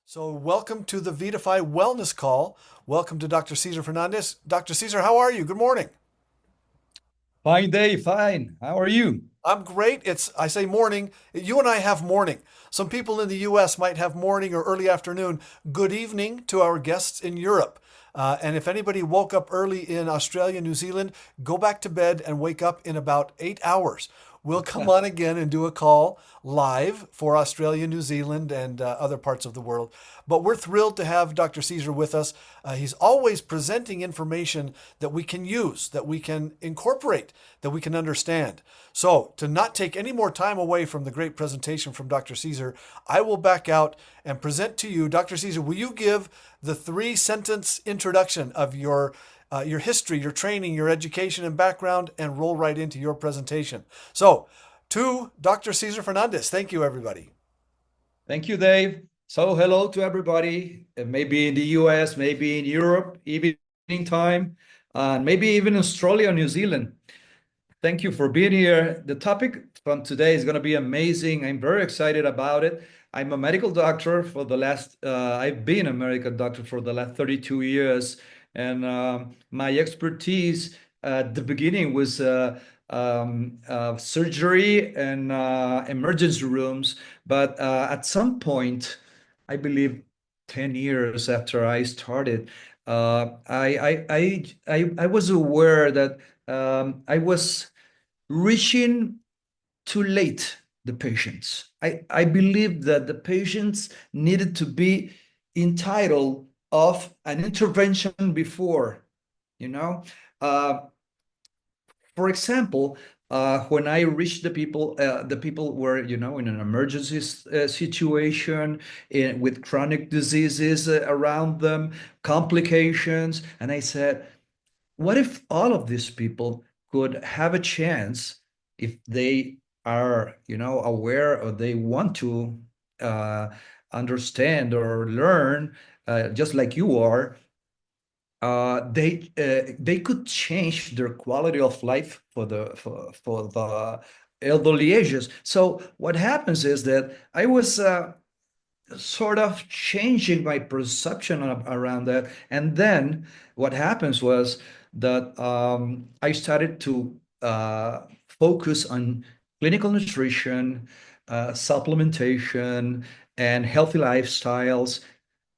So, welcome to the Vitify Wellness Call. Welcome to Dr. Cesar Fernandez. Dr. Cesar, how are you? Good morning. Fine day, fine. How are you? I'm great. I say morning. You and I have morning. Some people in the US might have morning or early afternoon. Good evening to our guests in Europe. And if anybody woke up early in Australia, New Zealand, go back to bed and wake up in about 8 hours. We'll come on again and do a call live for Australia, New Zealand, and other parts of the world. But we're thrilled to have Dr. Cesar with us. He's always presenting information that we can use, that we can incorporate, that we can understand. So, to not take any more time away from the great presentation from Dr. Cesar, I will back out and present to you. Dr. Cesar, will you give the 3 sentence introduction of your history, your training, your education and background, and roll right into your presentation? So, to Dr. Cesar Fernandez, thank you, everybody. Thank you, Dave. So hello to everybody, maybe in the US, maybe in Europe, evening time, and maybe even Australia, New Zealand. Thank you for being here. The topic from today is going to be amazing. I'm very excited about it. I'm a medical doctor for the last, I've been a medical doctor for the last 32 years. And my expertise at the beginning was surgery and emergency rooms. But at some point, I believe 10 years after I started, I was aware that I was reaching too late the patients. I believe that the patients needed to be entitled of an intervention before, you know. Uh, for example, when I reached the people were, in an emergency situation with chronic diseases around them, complications, and I said, what if all of these people could have a chance if they are, aware or they want to uh, understand or learn, just like you are, they could change their quality of life for the elderly ages. So what happens is that I was sort of changing my perception around that. And then what happens was that I started to focus on clinical nutrition, supplementation, and healthy lifestyles.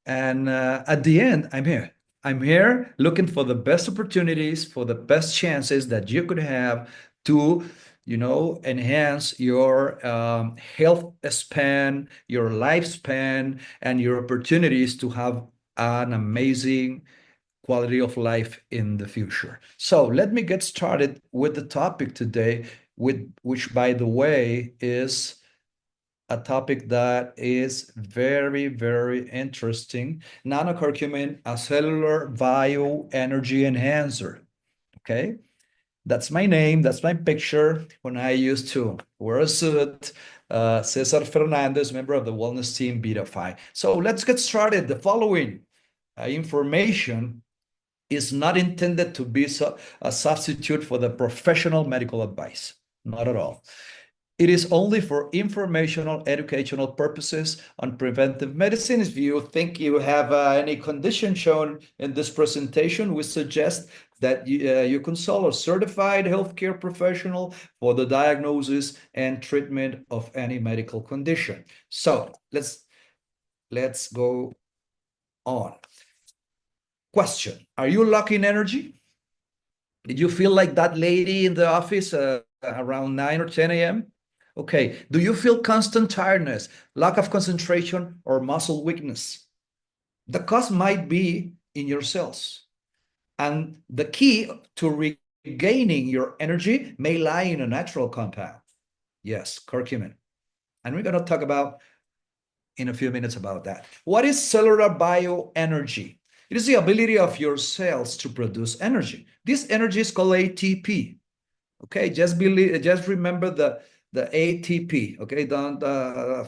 And at the end, I'm here. I'm here looking for the best opportunities, for the best chances that you could have to, enhance your health span, your lifespan, and your opportunities to have an amazing quality of life in the future. So let me get started with the topic today, with which, by the way, is a topic that is very, very interesting. Nanocurcumin, a cellular bioenergy enhancer. Okay, that's my name. That's my picture when I used to wear a suit. Cesar Fernandez, member of the wellness team, Bioenergy. So let's get started. The following information is not intended to be a substitute for the professional medical advice. Not at all. It is only for informational, educational purposes on preventive medicine. If you think you have any condition shown in this presentation, we suggest that you consult a certified healthcare professional for the diagnosis and treatment of any medical condition. So let's go on. Question: are you lacking energy? Did you feel like that lady in the office around 9 or 10 a.m.? Okay. Do you feel constant tiredness, lack of concentration, or muscle weakness? The cause might be in your cells. And the key to regaining your energy may lie in a natural compound. Yes, curcumin. And we're going to talk about in a few minutes about that. What is cellular bioenergy? It is the ability of your cells to produce energy. This energy is called ATP. Okay, just remember the ATP. Okay, don't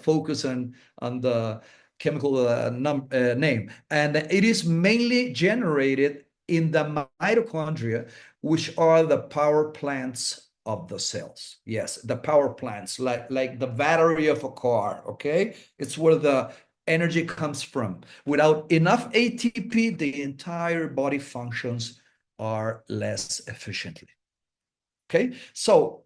focus on the chemical name. And it is mainly generated in the mitochondria, which are the power plants of the cells. Yes, the power plants, like the battery of a car. Okay, it's where the energy comes from. Without enough ATP, the entire body functions are less efficiently. Okay, so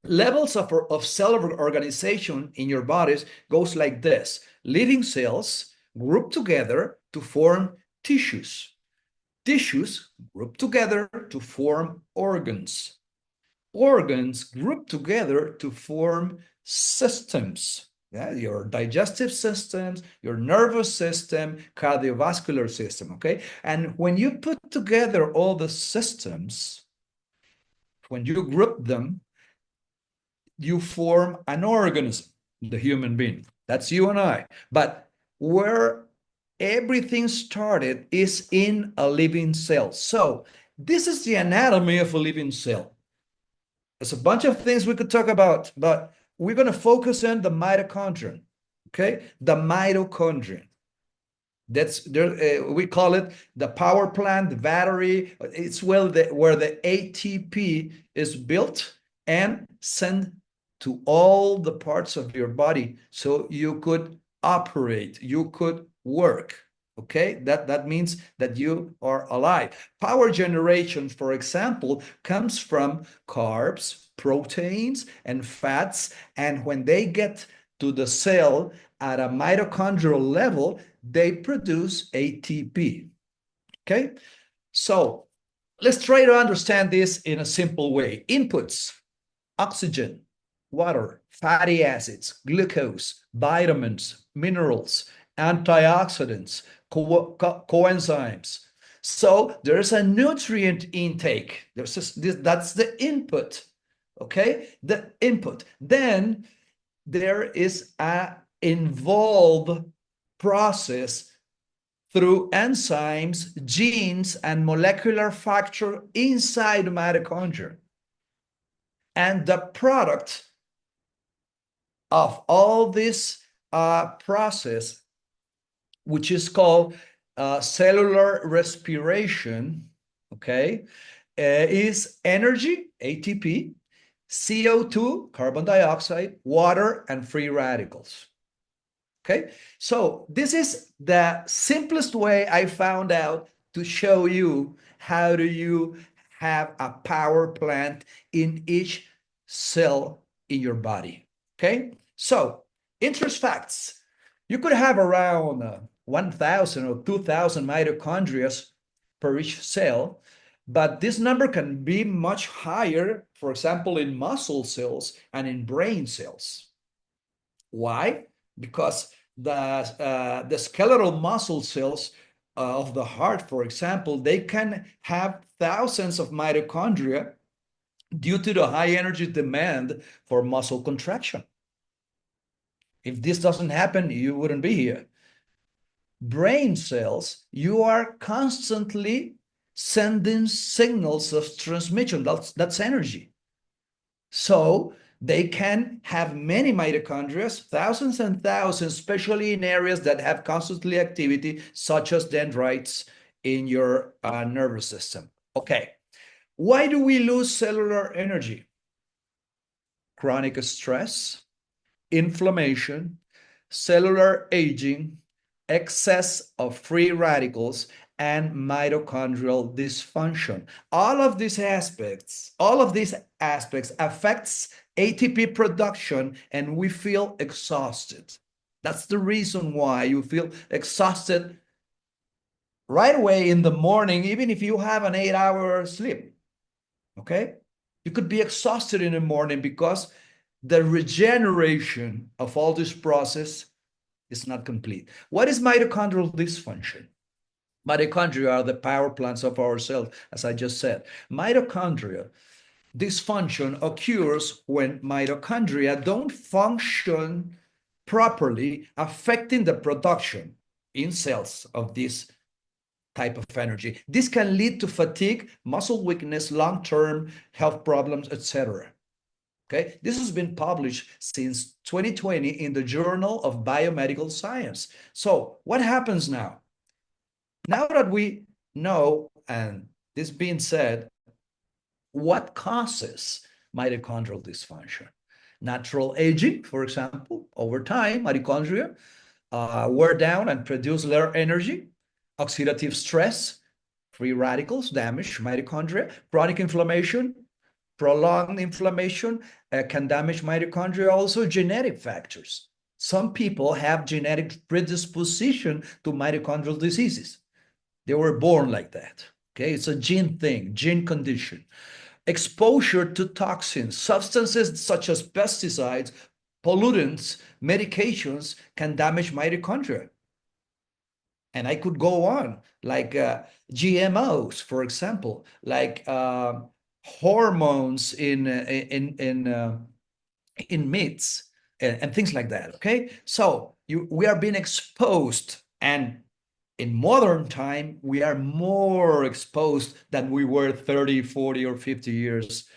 levels of cellular organization in your bodies goes like this. Living cells group together to form tissues. Tissues group together to form organs. Organs group together to form systems. Yeah, your digestive systems, your nervous system, cardiovascular system, okay? And when you put together all the systems, when you group them, you form an organism, the human being. That's you and I. But where everything started is in a living cell. So this is the anatomy of a living cell. There's a bunch of things we could talk about, but we're going to focus on the mitochondrion. Okay, the mitochondrion. That's there. We call it the power plant, the battery. It's where the ATP is built and sent to all the parts of your body, so you could operate, you could work. Okay, that means that you are alive. Power generation, for example, comes from carbs, proteins, and fats. And when they get to the cell at a mitochondrial level, they produce ATP. Okay, so let's try to understand this in a simple way. Inputs: oxygen, water, fatty acids, glucose, vitamins, minerals, antioxidants, coenzymes. So there's a nutrient intake. That's the input. Okay, the input. Then there is a involved process through enzymes, genes, and molecular factor inside the mitochondria. And the product of all this process, which is called cellular respiration, okay, is energy, ATP, CO2, carbon dioxide, water, and free radicals. Okay, so this is the simplest way I found out to show you how do you have a power plant in each cell in your body. Okay, so interest facts. You could have around 1,000 or 2,000 mitochondria per each cell, but this number can be much higher, for example, in muscle cells and in brain cells. Why? Because the skeletal muscle cells of the heart, for example, they can have thousands of mitochondria due to the high energy demand for muscle contraction. If this doesn't happen, you wouldn't be here. Brain cells, you are constantly sending signals of transmission. That's energy. So they can have many mitochondria, thousands and thousands, especially in areas that have constantly activity, such as dendrites in your nervous system. Okay, why do we lose cellular energy? Chronic stress, inflammation, cellular aging, excess of free radicals, and mitochondrial dysfunction. All of these aspects affects ATP production, and we feel exhausted. That's the reason why you feel exhausted right away in the morning, even if you have an 8-hour sleep. Okay, you could be exhausted in the morning because the regeneration of all this process is not complete. What is mitochondrial dysfunction? Mitochondria are the power plants of our cells, as I just said. Mitochondria dysfunction occurs when mitochondria don't function properly, affecting the production in cells of this type of energy. This can lead to fatigue, muscle weakness, long-term health problems, etc. Okay, this has been published since 2020 in the Journal of Biomedical Science. So what happens now? Now that we know, and this being said, what causes mitochondrial dysfunction? Natural aging, for example, over time, mitochondria wear down and produce low energy, oxidative stress, free radicals, damage mitochondria, chronic inflammation, prolonged inflammation can damage mitochondria, also genetic factors. Some people have genetic predisposition to mitochondrial diseases. They were born like that. Okay, it's a gene thing, gene condition. Exposure to toxins, substances such as pesticides, pollutants, medications can damage mitochondria. And I could go on, like GMOs, for example, like hormones in meats and things like that. Okay, so we are being exposed, and in modern time, we are more exposed than we were 30, 40, or 50 years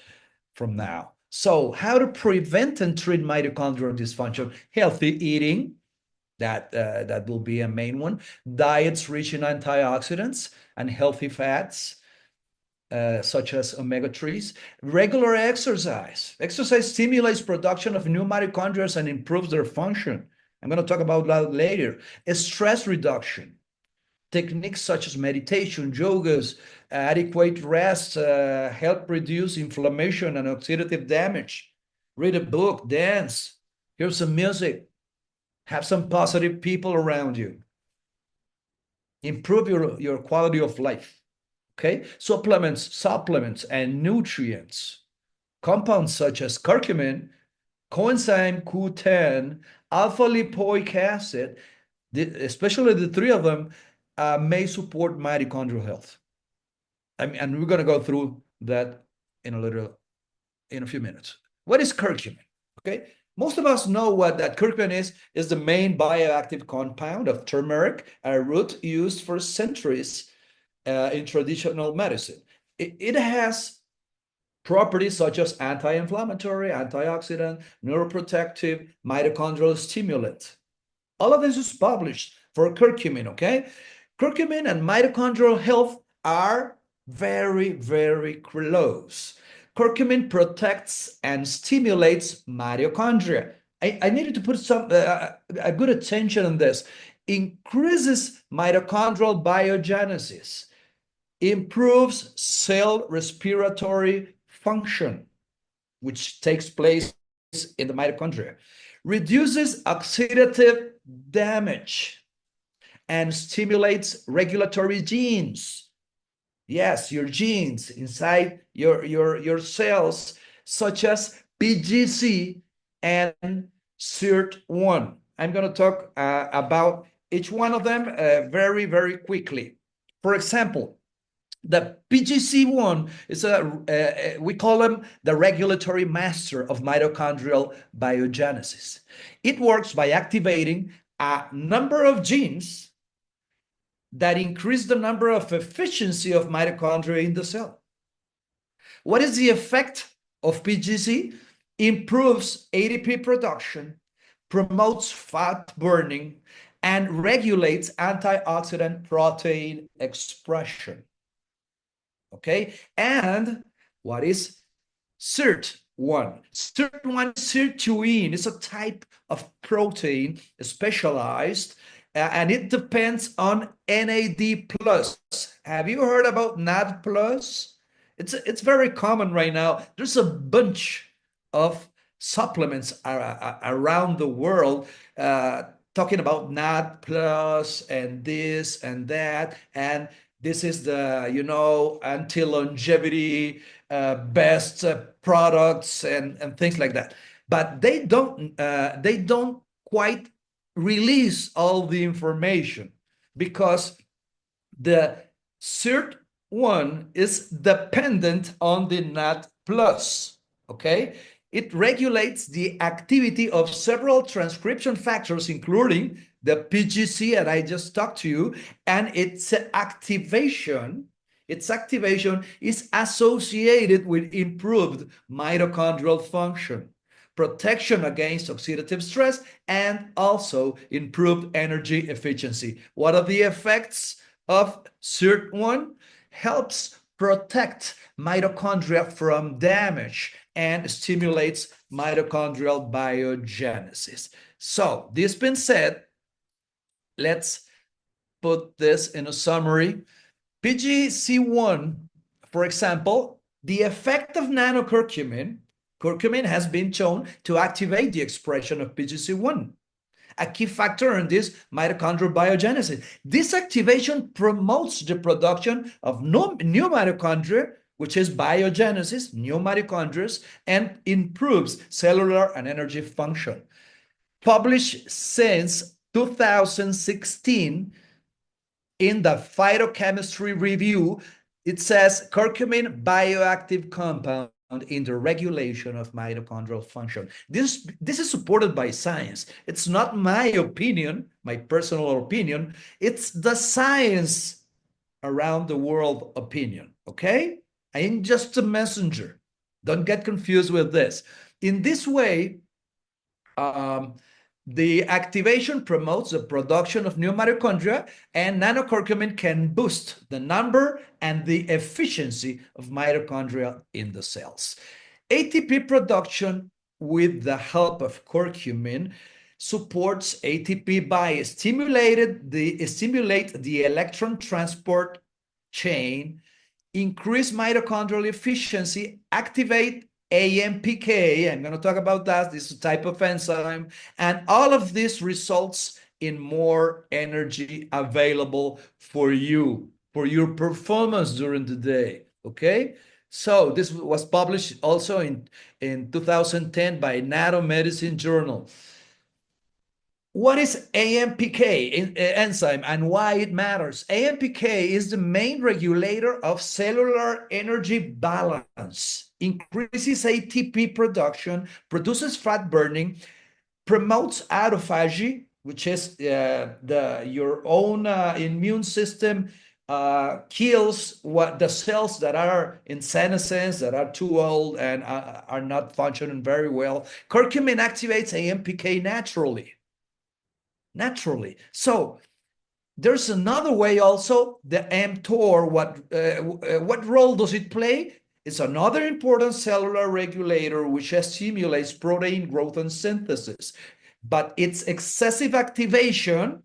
from now. So how to prevent and treat mitochondrial dysfunction? Healthy eating, that will be a main one. Diets rich in antioxidants and healthy fats, such as omega-3s. Regular exercise. Exercise stimulates production of new mitochondria and improves their function. I'm going to talk about that later. Stress reduction. Techniques such as meditation, yogas, adequate rest help reduce inflammation and oxidative damage. Read a book, dance, hear some music, have some positive people around you. Improve your quality of life. Okay, supplements, and nutrients. Compounds such as curcumin, coenzyme Q10, alpha lipoic acid, especially the three of them, may support mitochondrial health. And we're going to go through that in a few minutes. What is curcumin? Okay, most of us know what that curcumin is the main bioactive compound of turmeric, a root used for centuries in traditional medicine. It has properties such as anti-inflammatory, antioxidant, neuroprotective, mitochondrial stimulant. All of this is published for curcumin, okay? Curcumin and mitochondrial health are very, very close. Curcumin protects and stimulates mitochondria. I needed to put a good attention on this. Increases mitochondrial biogenesis, improves cell respiratory function, which takes place in the mitochondria, reduces oxidative damage, and stimulates regulatory genes. Yes, your genes inside your cells, such as PGC and SIRT1. I'm going to talk about each one of them very, very quickly. For example, the PGC1 is we call him the regulatory master of mitochondrial biogenesis. It works by activating a number of genes that increase the number of efficiency of mitochondria in the cell. What is the effect of PGC? Improves ATP production, promotes fat burning, and regulates antioxidant protein expression. Okay, and what is SIRT1? SIRT1 sirtuin is a type of protein specialized, and it depends on NAD+. Have you heard about NAD+? It's very common right now. There's a bunch of supplements around the world talking about NAD+ and this and that, and this is the, anti-longevity best products and things like that. But they don't quite release all the information because the SIRT1 is dependent on the NAD+, okay? It regulates the activity of several transcription factors, including the PGC that I just talked to you, and its activation is associated with improved mitochondrial function, protection against oxidative stress, and also improved energy efficiency. What are the effects of SIRT1? Helps protect mitochondria from damage and stimulates mitochondrial biogenesis. So, this being said, let's put this in a summary. PGC1, for example, the effect of nanocurcumin, curcumin has been shown to activate the expression of PGC1, a key factor in this mitochondrial biogenesis. This activation promotes the production of new mitochondria, which is biogenesis, new mitochondria, and improves cellular and energy function. Published since 2016 in the Phytochemistry Review, it says curcumin bioactive compound in the regulation of mitochondrial function. This is supported by science. It's not my opinion, my personal opinion. It's the science around the world opinion, okay? I am just a messenger. Don't get confused with this. In this way, the activation promotes the production of new mitochondria, and nanocurcumin can boost the number and the efficiency of mitochondria in the cells. ATP production with the help of curcumin supports ATP by stimulate the electron transport chain, increase mitochondrial efficiency, activate AMPK. I'm going to talk about that. This is a type of enzyme. And all of this results in more energy available for you, for your performance during the day. Okay? So this was published also in 2010 by Nanomedicine Journal. What is AMPK enzyme and why it matters? AMPK is the main regulator of cellular energy balance, increases ATP production, produces fat burning, promotes autophagy, which is your own immune system kills the cells that are in senescence, that are too old and are not functioning very well. Curcumin activates AMPK naturally. So there's another way also, the mTOR. What role does it play? It's another important cellular regulator which stimulates protein growth and synthesis. But its excessive activation,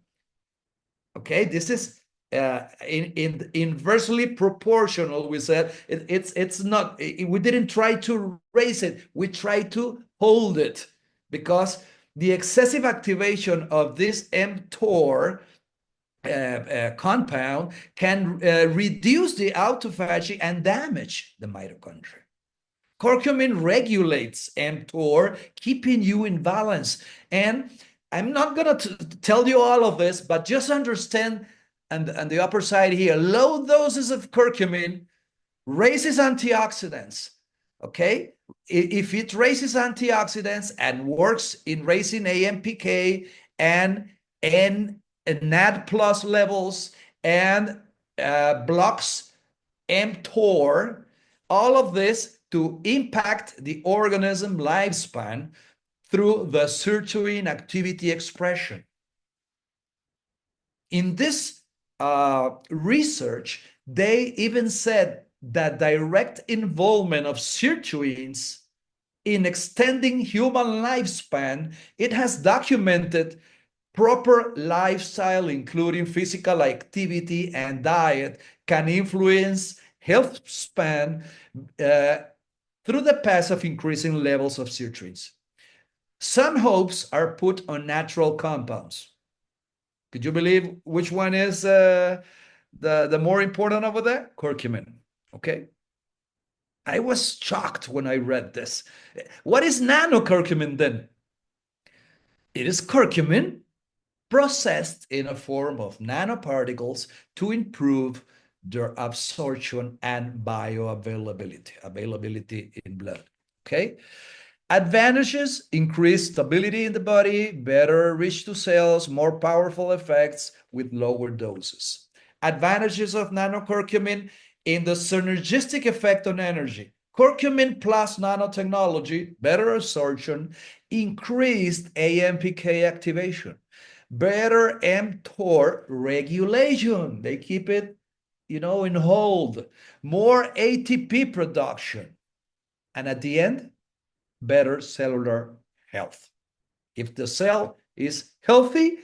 okay, this is inversely proportional. We said it's not, we didn't try to raise it, we tried to hold it, because the excessive activation of this mTOR compound can reduce the autophagy and damage the mitochondria. Curcumin regulates mTOR, keeping you in balance. And I'm not going to tell you all of this, but just understand, and the upper side here, low doses of curcumin raises antioxidants, okay? If it raises antioxidants and works in raising AMPK and NAD plus levels and blocks mTOR, all of this to impact the organism lifespan through the sirtuin activity expression. In this research, they even said that direct involvement of sirtuins in extending human lifespan, it has documented proper lifestyle, including physical activity and diet, can influence health span through the path of increasing levels of sirtuins. Some hopes are put on natural compounds. Could you believe which one is the more important over there? Curcumin. Okay. I was shocked when I read this. What is nanocurcumin then? It is curcumin processed in a form of nanoparticles to improve their absorption and bioavailability, availability in blood. Okay. Advantages: increased stability in the body, better reach to cells, more powerful effects with lower doses. Advantages of nanocurcumin in the synergistic effect on energy. Curcumin plus nanotechnology, better absorption, increased AMPK activation, better mTOR regulation. They keep it, in hold. More ATP production. And at the end, better cellular health. If the cell is healthy,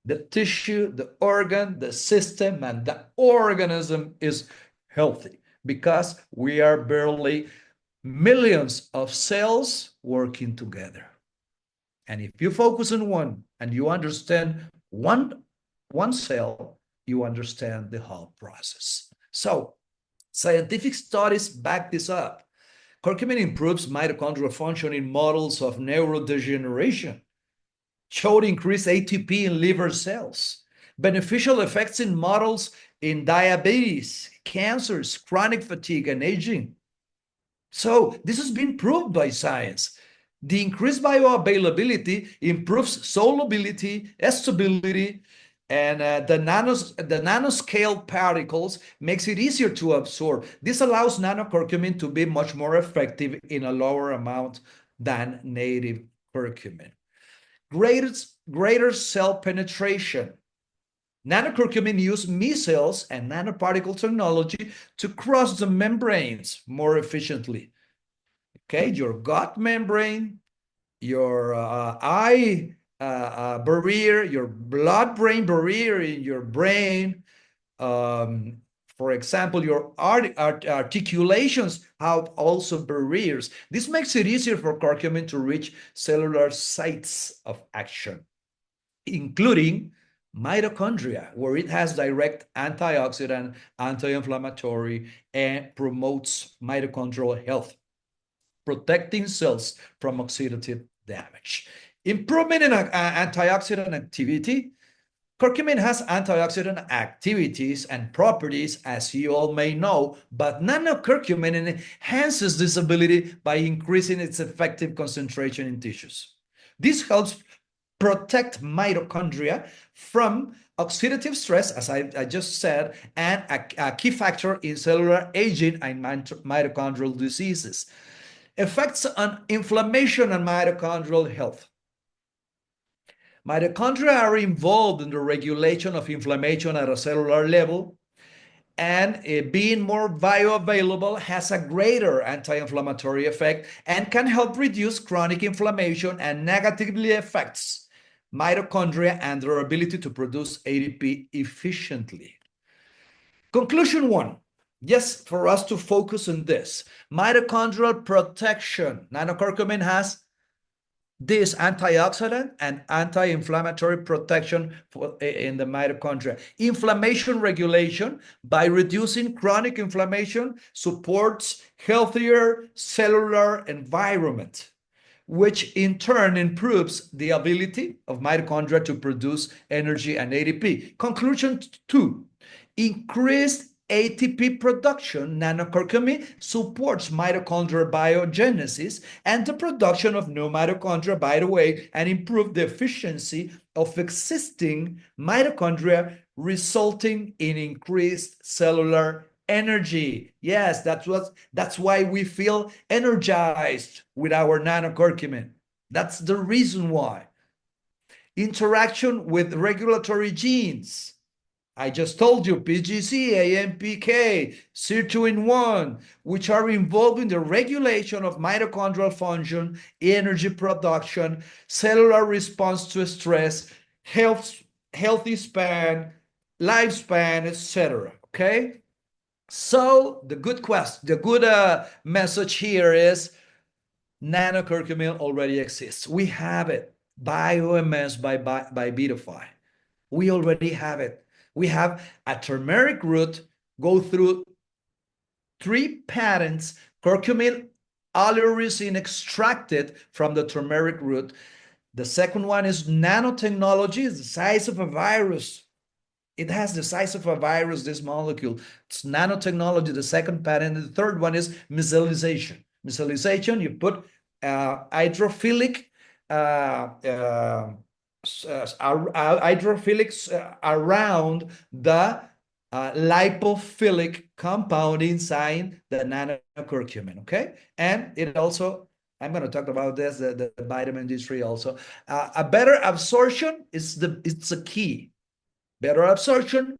the tissue, the organ, the system, and the organism is healthy because we are barely millions of cells working together. And if you focus on one and you understand one cell, you understand the whole process. So scientific studies back this up. Curcumin improves mitochondrial function in models of neurodegeneration, showed increased ATP in liver cells, beneficial effects in models in diabetes, cancers, chronic fatigue, and aging. So this has been proved by science. The increased bioavailability improves solubility, stability, and the nanoscale particles makes it easier to absorb. This allows nanocurcumin to be much more effective in a lower amount than native curcumin. Greater cell penetration. Nanocurcumin uses micelles and nanoparticle technology to cross the membranes more efficiently. Okay, your gut membrane, your eye barrier, your blood-brain barrier in your brain. For example, your articulations have also barriers. This makes it easier for curcumin to reach cellular sites of action, including mitochondria, where it has direct antioxidant, anti-inflammatory, and promotes mitochondrial health, protecting cells from oxidative damage. Improvement in antioxidant activity. Curcumin has antioxidant activities and properties, as you all may know, but nanocurcumin enhances this ability by increasing its effective concentration in tissues. This helps protect mitochondria from oxidative stress, as I just said, and a key factor in cellular aging and mitochondrial diseases. Effects on inflammation and mitochondrial health. Mitochondria are involved in the regulation of inflammation at a cellular level, and being more bioavailable has a greater anti-inflammatory effect and can help reduce chronic inflammation and negatively affects mitochondria and their ability to produce ATP efficiently. Conclusion one. Yes, for us to focus on this. Mitochondrial protection. Nanocurcumin has this antioxidant and anti-inflammatory protection in the mitochondria. Inflammation regulation by reducing chronic inflammation supports healthier cellular environment, which in turn improves the ability of mitochondria to produce energy and ATP. Conclusion two, increased ATP production. Nanocurcumin supports mitochondrial biogenesis and the production of new mitochondria, by the way, and improve the efficiency of existing mitochondria, resulting in increased cellular energy. Yes, that's why we feel energized with our nanocurcumin. That's the reason why. Interaction with regulatory genes. I just told you PGC, AMPK, sirtuin-1, which are involved in the regulation of mitochondrial function, energy production, cellular response to stress, healthy span, lifespan, etc. Okay? So the good message here is nanocurcumin already exists. We have it. BioMS by Betafy. We already have it. We have a turmeric root go through 3 patents, curcumin aleuresin extracted from the turmeric root. The second one is nanotechnology, is the size of a virus. It has the size of a virus, this molecule. It's nanotechnology, the second patent. And the third one is micellization. Micellization, you put hydrophilics around the lipophilic compound inside the nanocurcumin, okay? And it also, I'm going to talk about this, the vitamin D3 also. A better absorption is it's a key. Better absorption,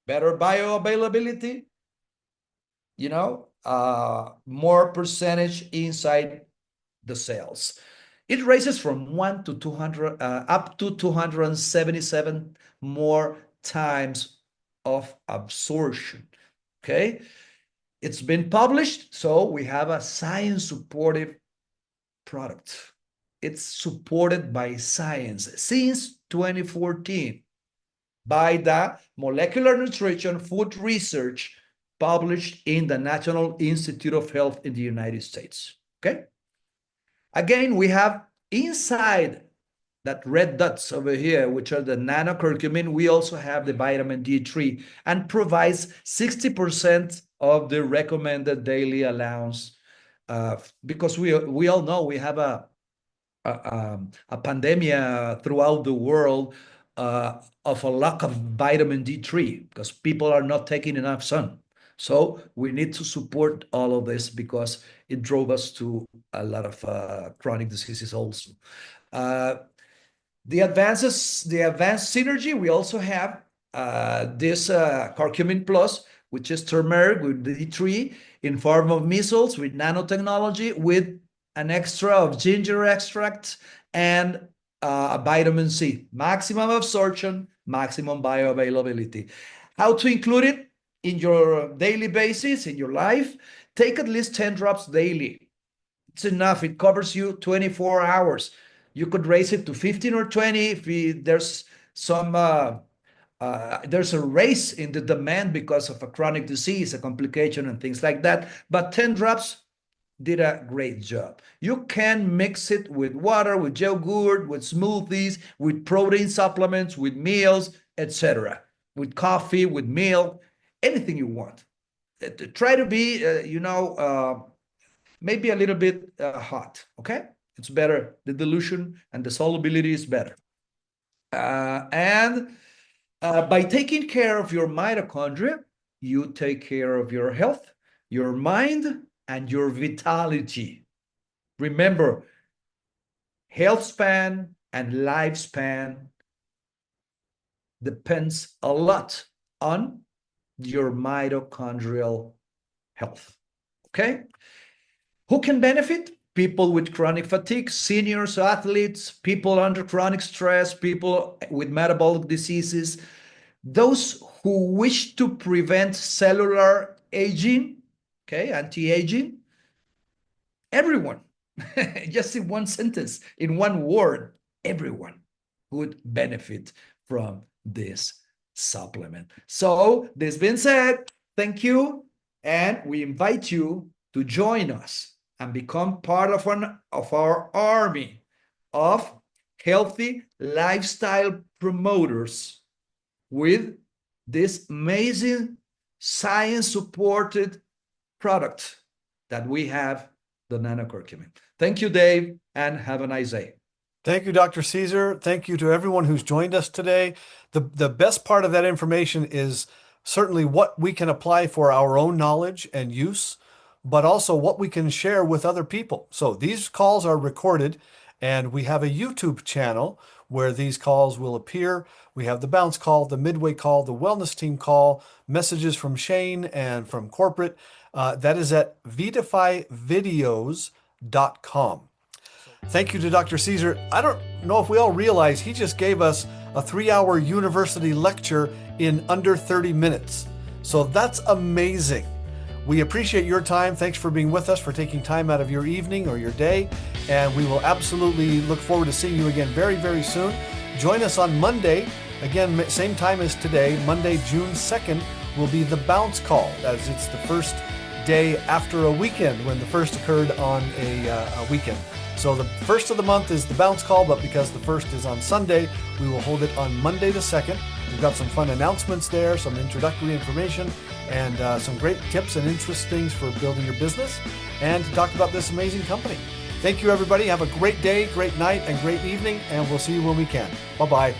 better bioavailability, more percentage inside the cells. It raises from 1 to 200, up to 277 more times of absorption. Okay, it's been published, so we have a science supportive product. It's supported by science since 2014 by the Molecular Nutrition Food Research published in the National Institute of Health in the United States. Okay. Again, we have inside that red dots over here, which are the nanocurcumin, we also have the vitamin D3 and provides 60% of the recommended daily allowance because we all know we have a pandemic throughout the world of a lack of vitamin D3 because people are not taking enough sun. So we need to support all of this because it drove us to a lot of chronic diseases also. The advanced synergy, we also have this curcumin plus, which is turmeric with D3 in form of measles with nanotechnology with an extra of ginger extract and vitamin C. Maximum absorption, maximum bioavailability. How to include it in your daily basis, in your life? Take at least 10 drops daily. It's enough. It covers you 24 hours. You could raise it to 15 or 20 if there's some there's a raise in the demand because of a chronic disease, a complication, and things like that. But 10 drops did a great job. You can mix it with water, with yogurt, with smoothies, with protein supplements, with meals, etc. With coffee, with milk, anything you want. Try to be, maybe a little bit hot, okay? It's better. The dilution and the solubility is better. And by taking care of your mitochondria, you take care of your health, your mind, and your vitality. Remember, health span and lifespan depends a lot on your mitochondrial health, okay? Who can benefit? People with chronic fatigue, seniors, athletes, people under chronic stress, people with metabolic diseases, those who wish to prevent cellular aging, okay, anti-aging, everyone, just in one sentence, in one word, everyone would benefit from this supplement. So this being said, thank you, and we invite you to join us and become part of our army of healthy lifestyle promoters with this amazing science-supported product that we have, the nanocurcumin. Thank you, Dave, and have a nice day. Thank you, Dr. Cesar. Thank you to everyone who's joined us today. The best part of that information is certainly what we can apply for our own knowledge and use, but also what we can share with other people. So these calls are recorded, and we have a YouTube channel where these calls will appear. We have the bounce call, the midway call, the wellness team call, messages from Shane and from corporate. That is at vitifyvideos.com. Thank you to Dr. Cesar. I don't know if we all realize he just gave us a 3-hour university lecture in under 30 minutes. So that's amazing. We appreciate your time. Thanks for being with us, for taking time out of your evening or your day. And we will absolutely look forward to seeing you again very, very soon. Join us on Monday. Again, same time as today. Monday, June 2nd will be the bounce call, as it's the first day after a weekend when the first occurred on a weekend. So the first of the month is the bounce call, but because the first is on Sunday, we will hold it on Monday the 2nd. We've got some fun announcements there, some introductory information, and some great tips and interest things for building your business, and to talk about this amazing company. Thank you, everybody. Have a great day, great night, and great evening, and we'll see you when we can. Bye-bye.